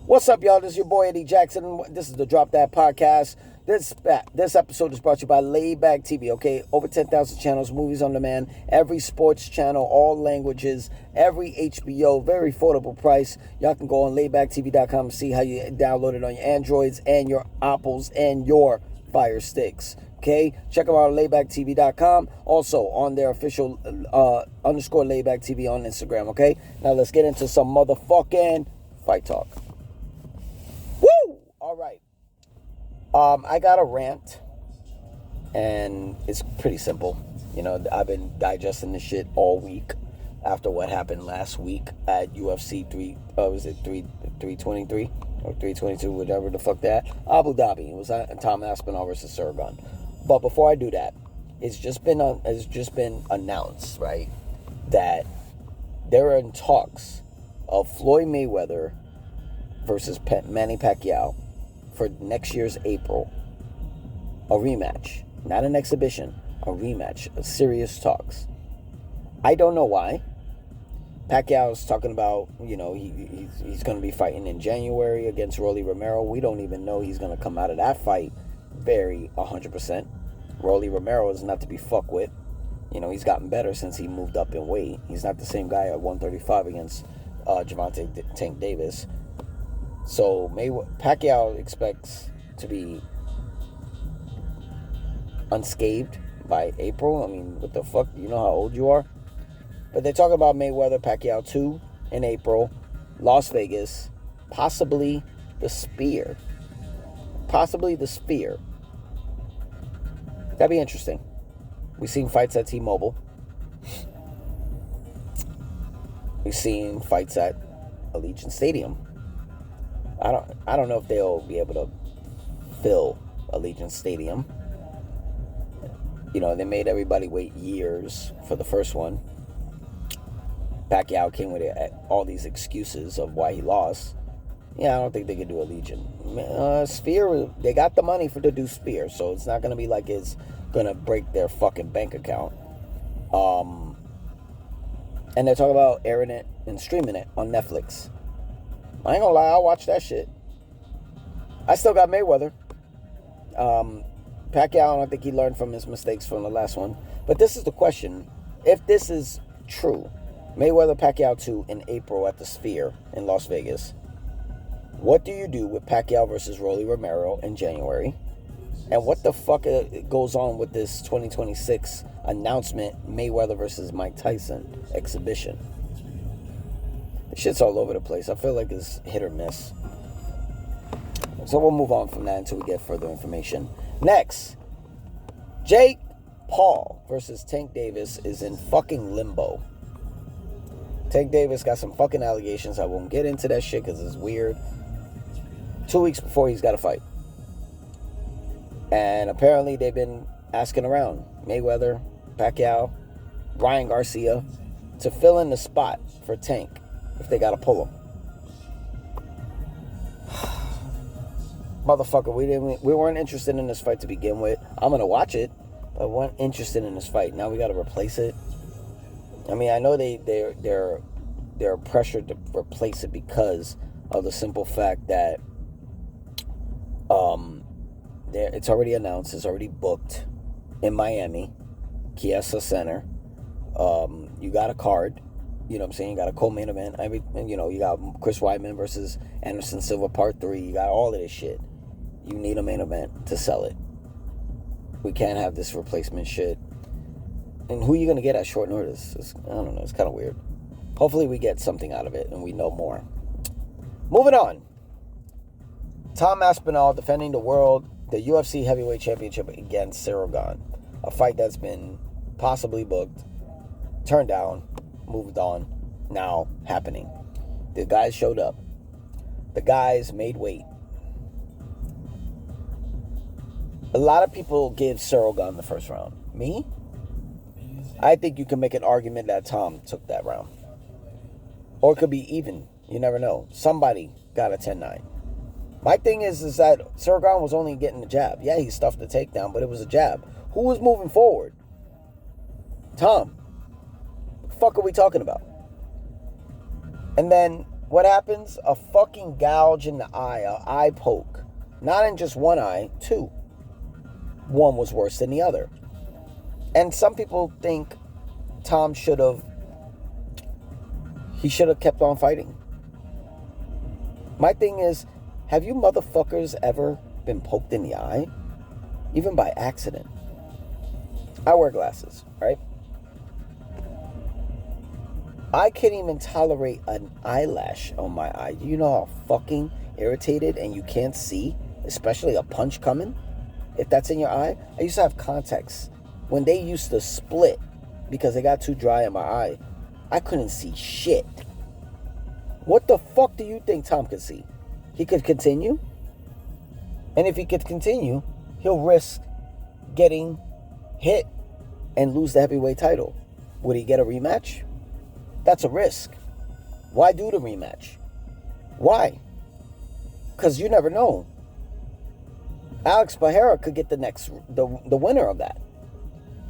What's up, y'all? This is your boy Eddie Jackson. This is the Drop That Podcast. This episode is brought to you by Layback TV, okay? Over 10,000 channels, movies on demand, every sports channel, all languages, every HBO, very affordable price. Y'all can go on laybacktv.com and see how you download it on your Androids and your Apples and your Fire Sticks. Okay, check them out at laybacktv.com. Also on their official underscore layback TV on Instagram. Okay, now let's get into some motherfucking fight talk. Woo! All right. I got a rant, and it's pretty simple. You know, I've been digesting this shit all week after what happened last week at UFC 323 or 322, whatever the fuck that, Abu Dhabi. It was Tom Aspinall versus Sergon. But before I do that, it's just been announced, right, that they're in talks of Floyd Mayweather versus Manny Pacquiao for next year's April. A rematch, not an exhibition, a rematch, a serious talks. I don't know why. Pacquiao's talking about, you know, he's going to be fighting in January against Rolly Romero. We don't even know he's going to come out of that fight very 100%. Rolly Romero is not to be fucked with. You know, he's gotten better since he moved up in weight. He's not the same guy at 135 against Gervonta Tank Davis. So Pacquiao expects to be unscathed by April. I mean, what the fuck? You know how old you are? But they're talking about Mayweather Pacquiao 2 in April, Las Vegas, possibly the Sphere. Possibly the Sphere. That'd be interesting. We've seen fights at T-Mobile. We've seen fights at Allegiant Stadium. I don't know if they'll be able to fill Allegiant Stadium. You know, they made everybody wait years for the first one. Pacquiao came with all these excuses of why he lost. Yeah, I don't think they could do Allegiant. Sphere, they got the money to do Sphere, so it's not going to be like it's going to break their fucking bank account. And they're talking about airing it and streaming it on Netflix. I ain't gonna lie, I'll watch that shit. I still got Mayweather. Pacquiao, I don't think he learned from his mistakes from the last one. But this is the question. If this is true, Mayweather Pacquiao 2 in April at the Sphere in Las Vegas, what do you do with Pacquiao versus Rolly Romero in January? And what the fuck goes on with this 2026 announcement, Mayweather versus Mike Tyson exhibition? This shit's all over the place. I feel like it's hit or miss. So we'll move on from that until we get further information. Next, Jake Paul versus Tank Davis is in fucking limbo. Tank Davis got some fucking allegations. I won't get into that shit because it's weird. 2 weeks before he's got to fight. And apparently they've been asking around Mayweather, Pacquiao, Ryan Garcia to fill in the spot for Tank if they got to pull him. Motherfucker, we weren't interested in this fight to begin with. I'm going to watch it, but we weren't interested in this fight. Now we got to replace it. I mean, I know they're pressured to replace it because of the simple fact that it's already announced, it's already booked in Miami, Chiesa Center. You got a card, you know what I'm saying? You got a co-main event. You know, you got Chris Weidman versus Anderson Silva Part 3. You got all of this shit. You need a main event to sell it. We can't have this replacement shit. And who are you going to get at short notice? I don't know. It's kind of weird. Hopefully we get something out of it and we know more. Moving on. Tom Aspinall defending the UFC Heavyweight Championship against Sergon. A fight that's been possibly booked, turned down, moved on, now happening. The guys showed up. The guys made weight. A lot of people give Sergon the first round. Me? I think you can make an argument that Tom took that round. Or it could be even. You never know. Somebody got a 10-9. My thing is that Sergon was only getting the jab. Yeah, he stuffed the takedown, but it was a jab. Who was moving forward? Tom. What the fuck are we talking about? And then What happens? A fucking gouge in the eye, an eye poke. Not in just one eye, two. One was worse than the other. And some people think Tom should have kept on fighting. My thing is, have you motherfuckers ever been poked in the eye? Even by accident. I wear glasses, right? I can't even tolerate an eyelash on my eye. Do you know how fucking irritated and you can't see, especially a punch coming? If that's in your eye, I used to have contacts. When they used to split because they got too dry in my eye, I couldn't see shit. What the fuck do you think Tom could see? He could continue? And if he could continue, he'll risk getting hit and lose the heavyweight title. Would he get a rematch? That's a risk. Why do the rematch? Why? Because you never know. Alex Pereira could get the winner of that.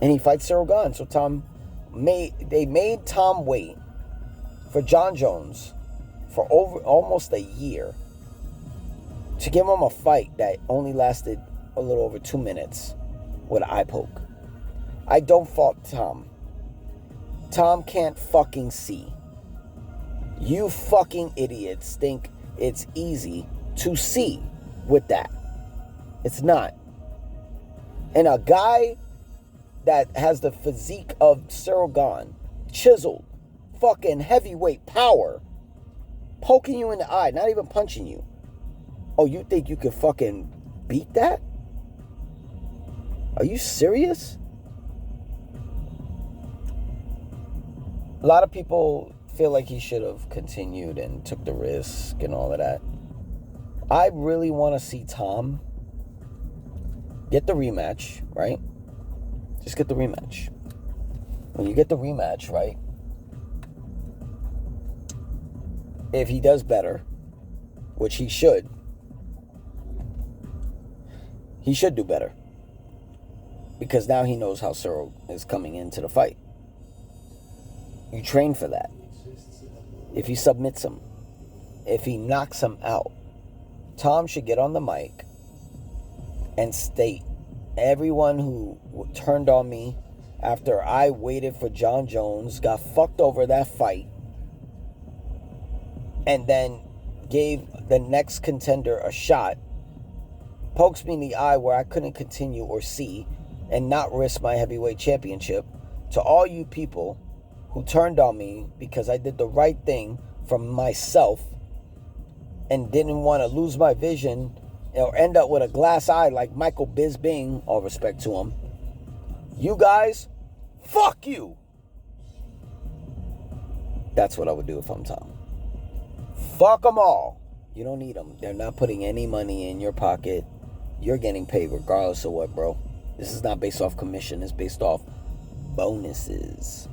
And he fights Cyril Gane. So they made Tom wait for John Jones for almost a year to give him a fight that only lasted a little over 2 minutes with an eye poke. I don't fault Tom. Tom can't fucking see. You fucking idiots think it's easy to see with that. It's not. And a guy that has the physique of Cyril Gane, chiseled, fucking heavyweight power, poking you in the eye, not even punching you. Oh, you think you could fucking beat that? Are you serious? A lot of people feel like he should have continued and took the risk and all of that. I really want to see Tom get the rematch, right? Just get the rematch. When you get the rematch, right? If he does better, which he should do better. Because now he knows how Cyril is coming into the fight. You train for that. If he submits him, if he knocks him out, Tom should get on the mic and state, everyone who turned on me after I waited for John Jones, got fucked over that fight, and then gave the next contender a shot, pokes me in the eye where I couldn't continue or see and not risk my heavyweight championship. To all you people who turned on me because I did the right thing from myself and didn't want to lose my vision or end up with a glass eye like Michael Bisping, all respect to him, you guys, fuck you. That's what I would do if I'm Tom. Fuck them all. You don't need them. They're not putting any money in your pocket. You're getting paid regardless of what, bro. This is not based off commission. It's based off bonuses.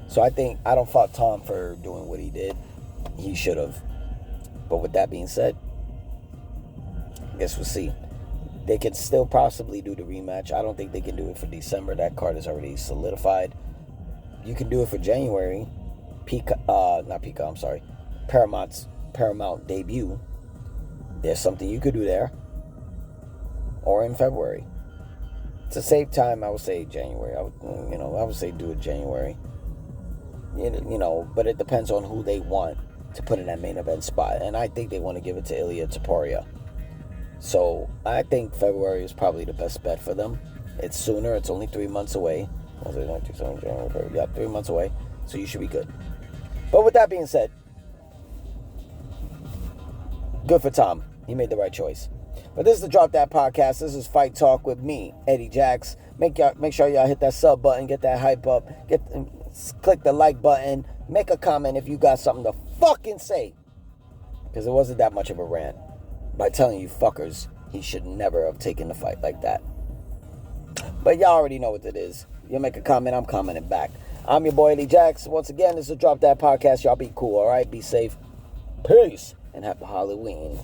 So I don't fault Tom for doing what he did. He should have. But with that being said, I guess we'll see. They could still possibly do the rematch. I don't think they can do it for December. That card is already solidified. You can do it for January. Paramount debut. There's something you could do there. Or in February. To save time, I would say January. I would say do it January. But it depends on who they want to put in that main event spot. And I think they want to give it to Ilia Topuria. So I think February is probably the best bet for them. It's sooner. It's only 3 months away. 3 months away. So you should be good. But with that being said, good for Tom. He made the right choice. But this is the Drop That Podcast. This is Fight Talk with me, Eddie Jax. Make sure y'all hit that sub button, get that hype up, click the like button, make a comment if you got something to fucking say. Because it wasn't that much of a rant. By telling you fuckers, he should never have taken the fight like that. But y'all already know what it is. You make a comment, I'm commenting back. I'm your boy, Eddie Jax. Once again, this is the Drop That Podcast. Y'all be cool, alright? Be safe. Peace. And happy Halloween.